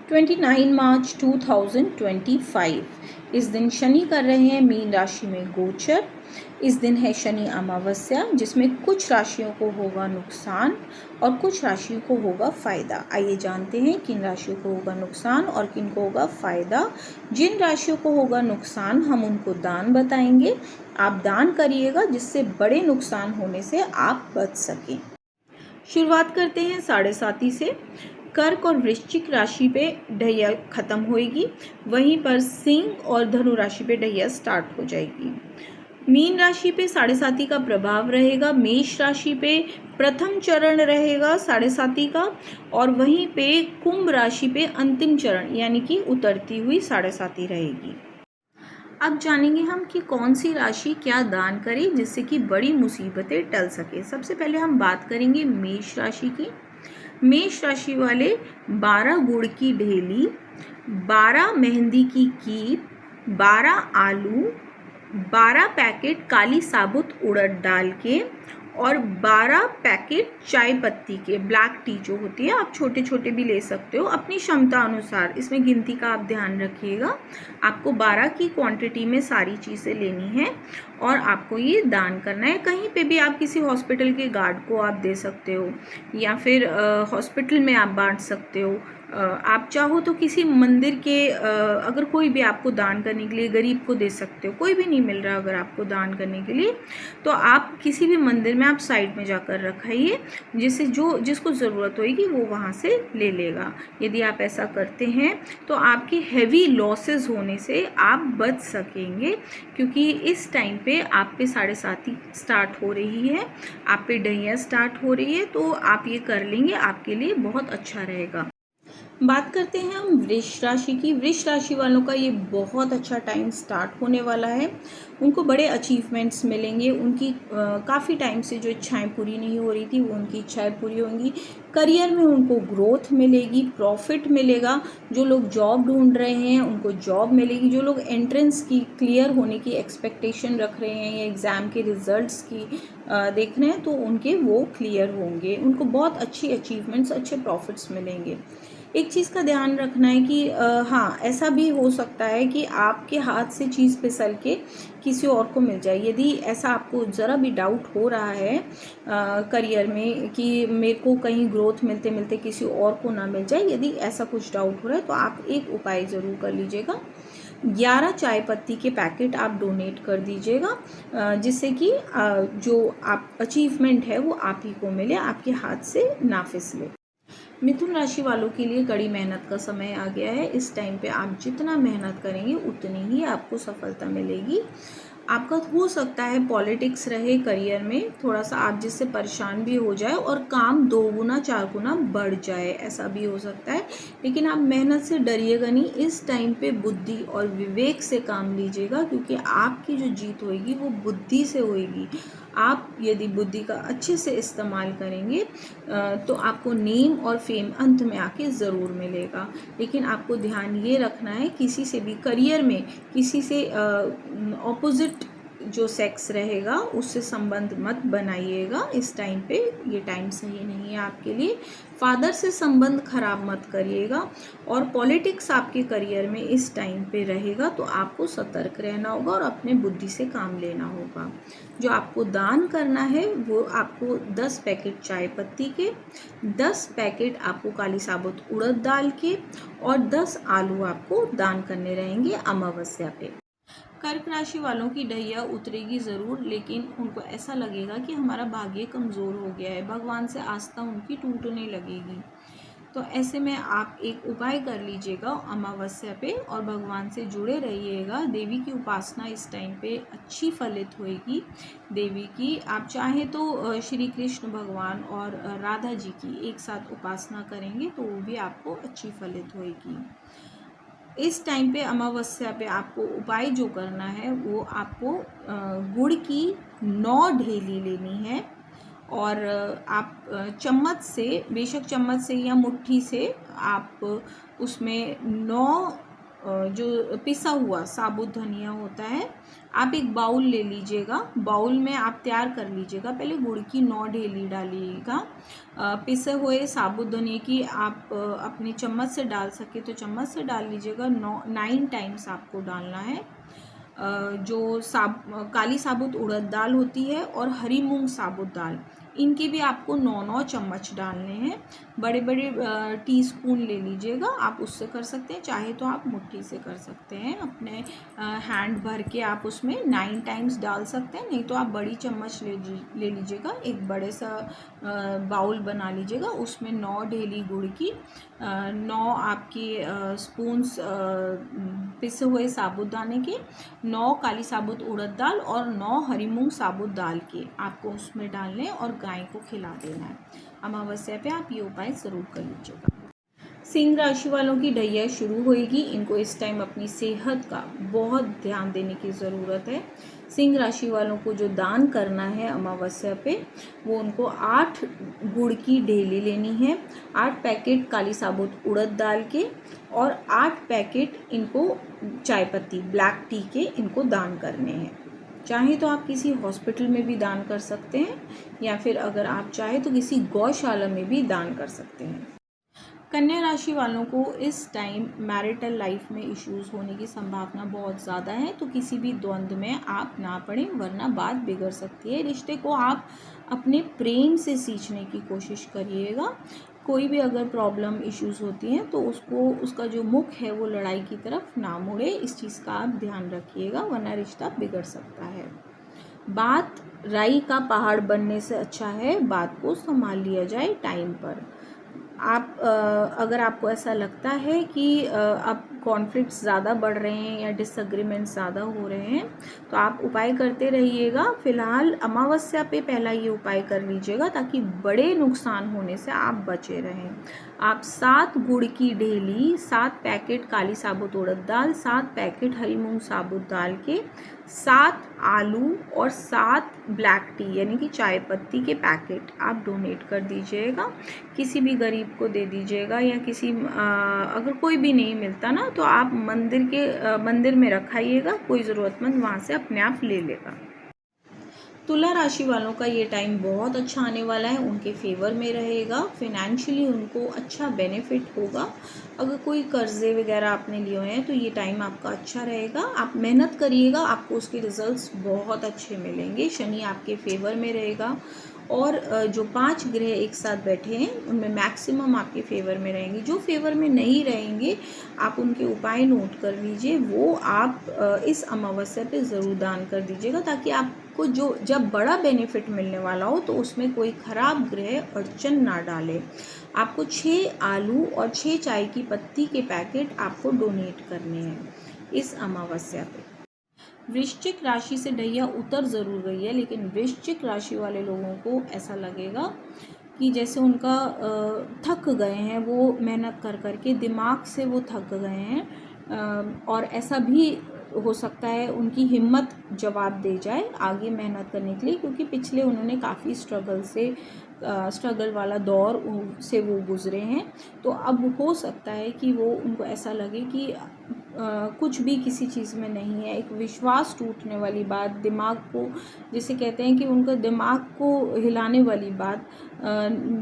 29 मार्च 2025। इस दिन शनि कर रहे हैं मीन राशि में गोचर। इस दिन है शनि अमावस्या, जिसमें कुछ राशियों को होगा नुकसान और कुछ राशियों को होगा फ़ायदा। आइए जानते हैं किन राशियों को होगा नुकसान और किन को होगा फ़ायदा। जिन राशियों को होगा नुकसान हम उनको दान बताएंगे। आप दान करिएगा जिससे बड़े नुकसान होने से आप बच सकें। शुरुआत करते हैं 7:30 से। कर्क और वृश्चिक राशि पे ढैया खत्म होएगी, वहीं पर सिंह और धनु राशि पे ढैया स्टार्ट हो जाएगी। मीन राशि पे 7:30 का प्रभाव रहेगा। मेष राशि पे प्रथम चरण रहेगा 7:30 का, और वहीं पे कुंभ राशि पे अंतिम चरण यानी कि उतरती हुई 7:30 रहेगी। अब जानेंगे हम कि कौन सी राशि क्या दान करे जिससे कि बड़ी मुसीबतें टल सके। सबसे पहले हम बात करेंगे मेष राशि की। मेष राशि वाले 12 गुड़ की ढेली, 12 मेहंदी की कीप, 12 आलू, 12 पैकेट काली साबुत उड़द दाल के और 12 पैकेट चाय पत्ती के, ब्लैक टी जो होती है, आप छोटे छोटे भी ले सकते हो अपनी क्षमता अनुसार। इसमें गिनती का आप ध्यान रखिएगा। आपको 12 की क्वांटिटी में सारी चीज़ें लेनी है और आपको ये दान करना है। कहीं पे भी आप किसी हॉस्पिटल के गार्ड को आप दे सकते हो या फिर हॉस्पिटल में आप बांट सकते हो। आप चाहो तो किसी मंदिर के अगर कोई भी आपको दान करने के लिए गरीब को दे सकते हो। कोई भी नहीं मिल रहा अगर आपको दान करने के लिए, तो आप किसी भी मंदिर में आप साइड में जाकर रखाइए, जिससे जिसको ज़रूरत होगी वो वहाँ से ले लेगा। यदि आप ऐसा करते हैं तो आपकी हैवी लॉसेस होने से आप बच सकेंगे, क्योंकि इस टाइम पे आप पे 7:30 स्टार्ट हो रही है, आप पे ढैया स्टार्ट हो रही है, तो आप ये कर लेंगे, आपके लिए बहुत अच्छा रहेगा। बात करते हैं हम वृष राशि की। वृष राशि वालों का ये बहुत अच्छा टाइम स्टार्ट होने वाला है। उनको बड़े अचीवमेंट्स मिलेंगे। उनकी काफ़ी टाइम से जो इच्छाएं पूरी नहीं हो रही थी वो उनकी इच्छाएं पूरी होंगी। करियर में उनको ग्रोथ मिलेगी, प्रॉफिट मिलेगा। जो लोग जॉब ढूंढ रहे हैं उनको जॉब मिलेगी। जो लोग एंट्रेंस की क्लियर होने की एक्सपेक्टेशन रख रहे हैं या एग्ज़ाम के रिजल्ट्स की देख रहे हैं तो उनके वो क्लियर होंगे। उनको बहुत अच्छी अचीवमेंट्स, अच्छे प्रॉफिट्स मिलेंगे। एक चीज़ का ध्यान रखना है कि हाँ, ऐसा भी हो सकता है कि आपके हाथ से चीज़ फिसल के किसी और को मिल जाए। यदि ऐसा आपको ज़रा भी डाउट हो रहा है करियर में कि मेरे को कहीं ग्रोथ मिलते मिलते किसी और को ना मिल जाए, यदि ऐसा कुछ डाउट हो रहा है तो आप एक उपाय ज़रूर कर लीजिएगा। 11 चाय पत्ती के पैकेट आप डोनेट कर दीजिएगा, जिससे कि जो आप अचीवमेंट है वो आप ही को मिले, आपके हाथ से ना फिसले। मिथुन राशि वालों के लिए कड़ी मेहनत का समय आ गया है। इस टाइम पे आप जितना मेहनत करेंगे उतनी ही आपको सफलता मिलेगी। आपका हो सकता है पॉलिटिक्स रहे करियर में, थोड़ा सा आप जिससे परेशान भी हो जाए और काम 2 गुना 4 गुना बढ़ जाए, ऐसा भी हो सकता है। लेकिन आप मेहनत से डरिएगा नहीं। इस टाइम पे बुद्धि और विवेक से काम लीजिएगा, क्योंकि आपकी जो जीत होगी वो बुद्धि से होगी। आप यदि बुद्धि का अच्छे से इस्तेमाल करेंगे तो आपको नेम और फेम अंत में आके ज़रूर मिलेगा। लेकिन आपको ध्यान ये रखना है, किसी से भी करियर में किसी से ऑपोजिट जो सेक्स रहेगा उससे संबंध मत बनाइएगा। इस टाइम पे ये टाइम सही नहीं है आपके लिए। फादर से संबंध खराब मत करिएगा। और पॉलिटिक्स आपके करियर में इस टाइम पे रहेगा तो आपको सतर्क रहना होगा और अपने बुद्धि से काम लेना होगा। जो आपको दान करना है वो आपको 10 पैकेट चाय पत्ती के, 10 पैकेट आपको काली साबुत उड़द दाल के और 10 आलू आपको दान करने रहेंगे अमावस्या पे। कर्क राशि वालों की ढैया उतरेगी ज़रूर, लेकिन उनको ऐसा लगेगा कि हमारा भाग्य कमज़ोर हो गया है, भगवान से आस्था उनकी टूटने लगेगी। तो ऐसे में आप एक उपाय कर लीजिएगा अमावस्या पे और भगवान से जुड़े रहिएगा। देवी की उपासना इस टाइम पे अच्छी फलित होएगी। देवी की आप चाहें तो श्री कृष्ण भगवान और राधा जी की एक साथ उपासना करेंगे तो वो भी आपको अच्छी फलित होएगी। इस टाइम पे अमावस्या पे आपको उपाय जो करना है वो आपको गुड़ की 9 ढेली लेनी है और आप चम्मच से, बेशक चम्मच से या मुट्ठी से, आप उसमें 9 जो पिसा हुआ साबुत धनिया होता है, आप एक बाउल ले लीजिएगा। बाउल में आप तैयार कर लीजिएगा। पहले गुड़ की 9 ढेली डालिएगा। पिसे हुए साबुत धनिया की आप अपनी चम्मच से डाल सके तो चम्मच से डाल लीजिएगा। 9 टाइम्स आपको डालना है। जो काली साबुत उड़द दाल होती है और हरी मूंग साबुत दाल, इनके भी आपको 9 चम्मच डालने हैं। बड़े बड़े टीस्पून ले लीजिएगा। आप उससे कर सकते हैं, चाहे तो आप मुट्ठी से कर सकते हैं। अपने हैंड भर के आप उसमें 9 टाइम्स डाल सकते हैं, नहीं तो आप बड़ी चम्मच ले लीजिएगा। एक बड़े सा बाउल बना लीजिएगा, उसमें 9 ढेली गुड़ की, 9 आपके स्पून्स पिसे हुए साबुदाने के, 9 काली साबुत उड़द दाल और 9 हरी मूंग साबुत दाल के आपको उसमें डालने और गाय को खिला देना है। अमावस्या पे आप ये उपाय ज़रूर कर लीजिएगा। सिंह राशि वालों की ढैया शुरू होएगी। इनको इस टाइम अपनी सेहत का बहुत ध्यान देने की ज़रूरत है। सिंह राशि वालों को जो दान करना है अमावस्या पे, वो उनको 8 गुड़ की ढेली लेनी है, 8 पैकेट काली साबुत उड़द दाल के और 8 पैकेट इनको चाय पत्ती ब्लैक टी के इनको दान करने हैं। चाहे तो आप किसी हॉस्पिटल में भी दान कर सकते हैं, या फिर अगर आप चाहे तो किसी गौशाला में भी दान कर सकते हैं। कन्या राशि वालों को इस टाइम मैरिटल लाइफ में इश्यूज होने की संभावना बहुत ज़्यादा है, तो किसी भी द्वंद्व में आप ना पड़ें, वरना बात बिगड़ सकती है। रिश्ते को आप अपने प्रेम से सींचने की कोशिश करिएगा। कोई भी अगर प्रॉब्लम इश्यूज होती हैं तो उसका जो मुख है वो लड़ाई की तरफ ना मुड़े, इस चीज़ का आप ध्यान रखिएगा, वरना रिश्ता बिगड़ सकता है। बात राई का पहाड़ बनने से अच्छा है बात को संभाल लिया जाए टाइम पर। आप अगर आपको ऐसा लगता है कि अब कॉन्फ्लिक्ट्स ज़्यादा बढ़ रहे हैं या डिसएग्रीमेंट ज़्यादा हो रहे हैं, तो आप उपाय करते रहिएगा। फिलहाल अमावस्या पे पहला ये उपाय कर लीजिएगा, ताकि बड़े नुकसान होने से आप बचे रहें। आप 7 गुड़ की ढेली, 7 पैकेट काली साबुत उड़द दाल, 7 पैकेट हरी मूंग साबुत दाल के, 7 आलू और 7 ब्लैक टी यानी कि चाय पत्ती के पैकेट आप डोनेट कर दीजिएगा। किसी भी गरीब को दे दीजिएगा, या अगर कोई भी नहीं मिलता ना, तो आप मंदिर में रखाइएगा। कोई ज़रूरतमंद वहाँ से अपने आप ले लेगा। तुला राशि वालों का ये टाइम बहुत अच्छा आने वाला है, उनके फेवर में रहेगा। फिनेंशियली उनको अच्छा बेनिफिट होगा। अगर कोई कर्जे वगैरह आपने लिए हुए हैं तो ये टाइम आपका अच्छा रहेगा। आप मेहनत करिएगा, आपको उसके रिजल्ट्स बहुत अच्छे मिलेंगे। शनि आपके फेवर में रहेगा, और जो 5 ग्रह एक साथ बैठे हैं उनमें मैक्सिमम आपके फेवर में रहेंगे। जो फेवर में नहीं रहेंगे आप उनके उपाय नोट कर लीजिए, वो आप इस अमावस्या पे ज़रूर दान कर दीजिएगा, ताकि आपको जब बड़ा बेनिफिट मिलने वाला हो तो उसमें कोई ख़राब ग्रह अड़चन ना डाले। आपको 6 आलू और 6 चाय की पत्ती के पैकेट आपको डोनेट करने हैं इस अमावस्या पे। वृश्चिक राशि से ढैया उतर ज़रूर गई है, लेकिन वृश्चिक राशि वाले लोगों को ऐसा लगेगा कि जैसे उनका थक गए हैं, वो मेहनत कर करके दिमाग से वो थक गए हैं, और ऐसा भी हो सकता है उनकी हिम्मत जवाब दे जाए आगे मेहनत करने के लिए, क्योंकि पिछले उन्होंने काफ़ी स्ट्रगल वाला दौर से वो गुज़रे हैं। तो अब हो सकता है कि उनको ऐसा लगे कि कुछ भी किसी चीज़ में नहीं है। एक विश्वास टूटने वाली बात, दिमाग को जिसे कहते हैं कि उनका दिमाग को हिलाने वाली बात,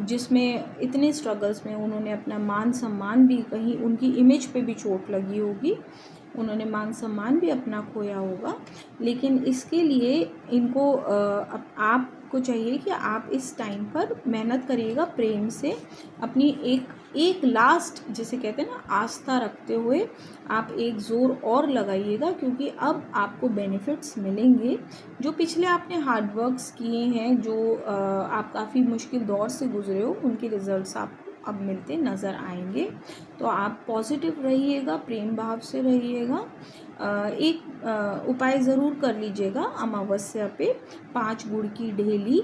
जिसमें इतने स्ट्रगल्स में उन्होंने अपना मान सम्मान भी, कहीं उनकी इमेज पे भी चोट लगी होगी, उन्होंने मान सम्मान भी अपना खोया होगा। लेकिन इसके लिए इनको आपको चाहिए कि आप इस टाइम पर मेहनत करिएगा प्रेम से, अपनी एक लास्ट जिसे कहते हैं ना आस्था रखते हुए आप एक ज़ोर और लगाइएगा, क्योंकि अब आपको बेनिफिट्स मिलेंगे। जो पिछले आपने हार्ड वर्क्स किए हैं, जो आप काफ़ी मुश्किल दौर से गुजरे हो, उनके रिजल्ट्स आपको अब मिलते नज़र आएंगे। तो आप पॉजिटिव रहिएगा, प्रेम भाव से रहिएगा। एक उपाय ज़रूर कर लीजिएगा अमावस्या पे। 5 गुड़ की ढेली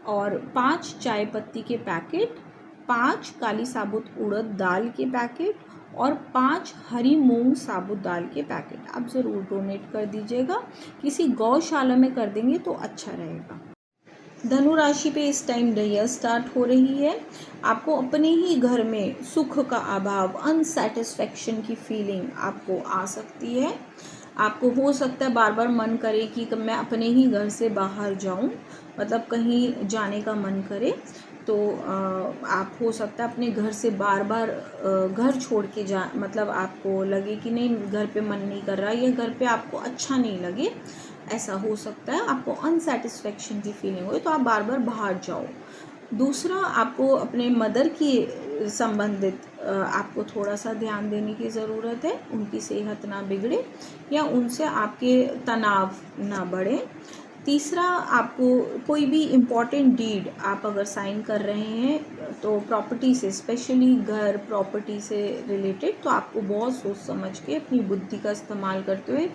और 5 चाय पत्ती के पैकेट, 5 काली साबुत उड़द दाल के पैकेट और 5 हरी मूंग साबुत दाल के पैकेट आप ज़रूर डोनेट कर दीजिएगा। किसी गौशाला में कर देंगे तो अच्छा रहेगा। धनु राशि पे इस टाइम द स्टार्ट हो रही है। आपको अपने ही घर में सुख का अभाव, अनसेटिस्फैक्शन की फीलिंग आपको आ सकती है। आपको हो सकता है बार बार मन करे कि मैं अपने ही घर से बाहर जाऊं, मतलब कहीं जाने का मन करे, तो आप हो सकता है अपने घर से बार बार घर छोड़ के जा, मतलब आपको लगे कि नहीं घर पे मन नहीं कर रहा, या घर पे आपको अच्छा नहीं लगे, ऐसा हो सकता है। आपको अनसेटिस्फैक्शन की फीलिंग हो तो आप बार बार बाहर जाओ। दूसरा, आपको अपने मदर की संबंधित आपको थोड़ा सा ध्यान देने की ज़रूरत है, उनकी सेहत ना बिगड़े या उनसे आपके तनाव ना बढ़े। तीसरा, आपको कोई भी इम्पॉर्टेंट डीड आप अगर साइन कर रहे हैं तो प्रॉपर्टी से, स्पेशली घर प्रॉपर्टी से रिलेटेड, तो आपको बहुत सोच समझ के अपनी बुद्धि का इस्तेमाल करते हुए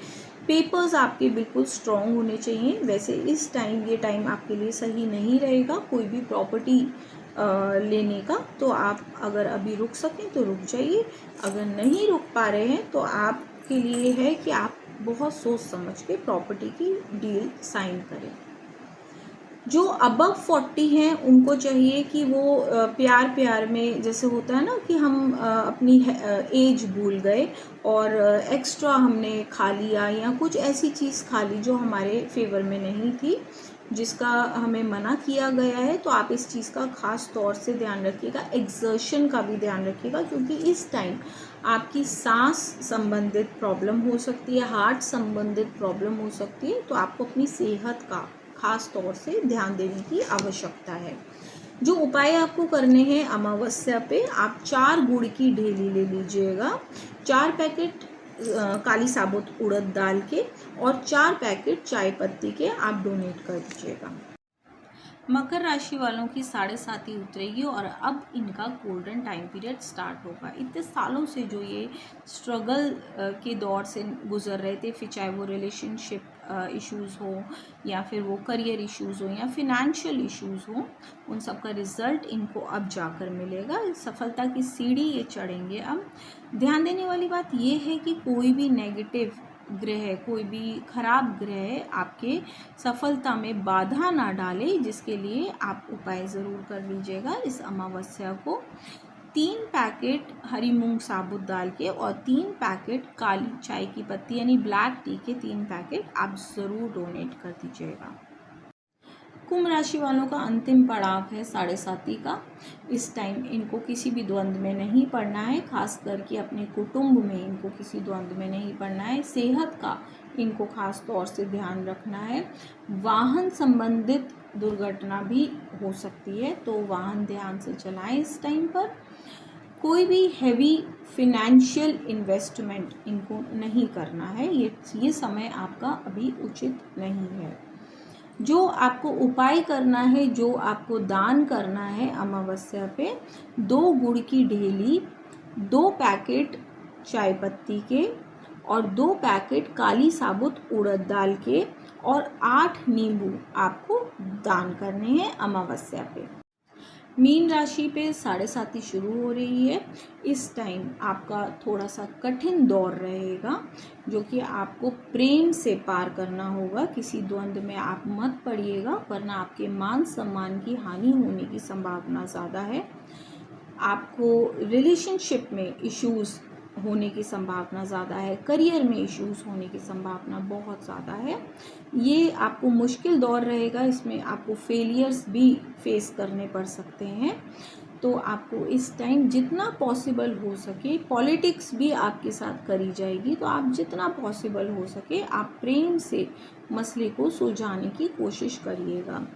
पेपर्स आपके बिल्कुल स्ट्रॉन्ग होने चाहिए। वैसे इस टाइम, ये टाइम आपके लिए सही नहीं रहेगा कोई भी प्रॉपर्टी लेने का, तो आप अगर अभी रुक सकें तो रुक जाइए, अगर नहीं रुक पा रहे हैं तो आपके लिए है कि आप बहुत सोच समझ के प्रॉपर्टी की डील साइन करें। जो अबव 40 हैं उनको चाहिए कि वो प्यार प्यार में, जैसे होता है ना कि हम अपनी एज भूल गए और एक्स्ट्रा हमने खा लिया या कुछ ऐसी चीज़ खा ली जो हमारे फेवर में नहीं थी, जिसका हमें मना किया गया है, तो आप इस चीज़ का ख़ास तौर से ध्यान रखिएगा। एक्सर्शन का भी ध्यान रखिएगा, क्योंकि इस टाइम आपकी सांस संबंधित प्रॉब्लम हो सकती है, हार्ट संबंधित प्रॉब्लम हो सकती है, तो आपको अपनी सेहत का खास तौर से ध्यान देने की आवश्यकता है। जो उपाय आपको करने हैं, अमावस्या पे आप 4 गुड़ की ढेली ले लीजिएगा, 4 पैकेट काली साबुत उड़द दाल के और 4 पैकेट चाय पत्ती के आप डोनेट कर दीजिएगा। मकर राशि वालों की 7.5 उतरेगी और अब इनका गोल्डन टाइम पीरियड स्टार्ट होगा। इतने सालों से जो ये स्ट्रगल के दौर से गुजर रहे थे, फिर चाहे वो रिलेशनशिप इश्यूज़ हो या फिर वो करियर इश्यूज़ हो या फिनेंशियल इश्यूज़ हो, उन सब का रिज़ल्ट इनको अब जाकर मिलेगा। सफलता की सीढ़ी ये चढ़ेंगे। अब ध्यान देने वाली बात ये है कि कोई भी नेगेटिव ग्रह, कोई भी खराब ग्रह आपके सफलता में बाधा ना डाले, जिसके लिए आप उपाय ज़रूर कर लीजिएगा। इस अमावस्या को 3 पैकेट हरी मूंग साबुत दाल के और 3 पैकेट काली चाय की पत्ती यानी ब्लैक टी के 3 पैकेट आप ज़रूर डोनेट कर दीजिएगा। कुंभ राशि वालों का अंतिम पड़ाव है 7.5 का। इस टाइम इनको किसी भी द्वंद्व में नहीं पड़ना है, खास करके अपने कुटुंब में इनको किसी द्वंद्व में नहीं पड़ना है। सेहत का इनको खास तौर से ध्यान रखना है। वाहन संबंधित दुर्घटना भी हो सकती है, तो वाहन ध्यान से चलाएं इस टाइम पर। कोई भी हैवी फिनेंशियल इन्वेस्टमेंट इनको नहीं करना है, ये समय आपका अभी उचित नहीं है। जो आपको उपाय करना है, जो आपको दान करना है अमावस्या पे, 2 गुड़ की ढेली, 2 पैकेट चाय पत्ती के और 2 पैकेट काली साबुत उड़द दाल के और 8 नींबू आपको दान करने हैं अमावस्या पे। मीन राशि पे 7.5 शुरू हो रही है। इस टाइम आपका थोड़ा सा कठिन दौर रहेगा, जो कि आपको प्रेम से पार करना होगा। किसी द्वंद्व में आप मत पड़िएगा, वरना आपके मान सम्मान की हानि होने की संभावना ज़्यादा है। आपको रिलेशनशिप में इश्यूज़ होने की संभावना ज़्यादा है, करियर में इश्यूज़ होने की संभावना बहुत ज़्यादा है। ये आपको मुश्किल दौर रहेगा, इसमें आपको फेलियर्स भी फेस करने पड़ सकते हैं। तो आपको इस टाइम जितना पॉसिबल हो सके, पॉलिटिक्स भी आपके साथ करी जाएगी, तो आप जितना पॉसिबल हो सके आप प्रेम से मसले को सुलझाने की कोशिश करिएगा।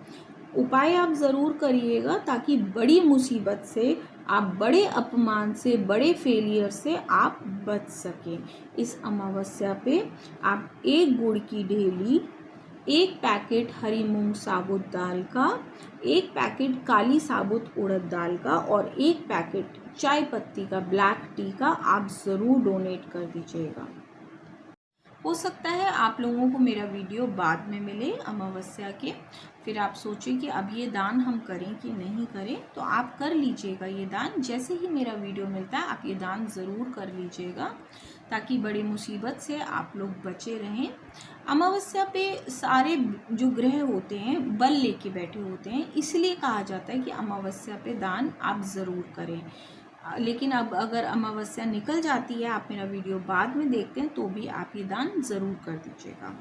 उपाय आप ज़रूर करिएगा, ताकि बड़ी मुसीबत से आप, बड़े अपमान से, बड़े फेलियर से आप बच सकें। इस अमावस्या पे आप 1 गुड़ की ढेली, 1 पैकेट हरी मूंग साबुत दाल का, 1 पैकेट काली साबुत उड़द दाल का और 1 पैकेट चाय पत्ती का ब्लैक टी का आप ज़रूर डोनेट कर दीजिएगा। हो सकता है आप लोगों को मेरा वीडियो बाद में मिले अमावस्या के, फिर आप सोचें कि अब ये दान हम करें कि नहीं करें, तो आप कर लीजिएगा ये दान। जैसे ही मेरा वीडियो मिलता है आप ये दान ज़रूर कर लीजिएगा। ताकि बड़ी मुसीबत से आप लोग बचे रहें। अमावस्या पे सारे जो ग्रह होते हैं बल लेके बैठे होते हैं, इसलिए कहा जाता है कि अमावस्या पे दान आप ज़रूर करें। लेकिन अब अगर अमावस्या निकल जाती है, आप मेरा वीडियो बाद में देखते हैं, तो भी आप ये दान ज़रूर कर दीजिएगा।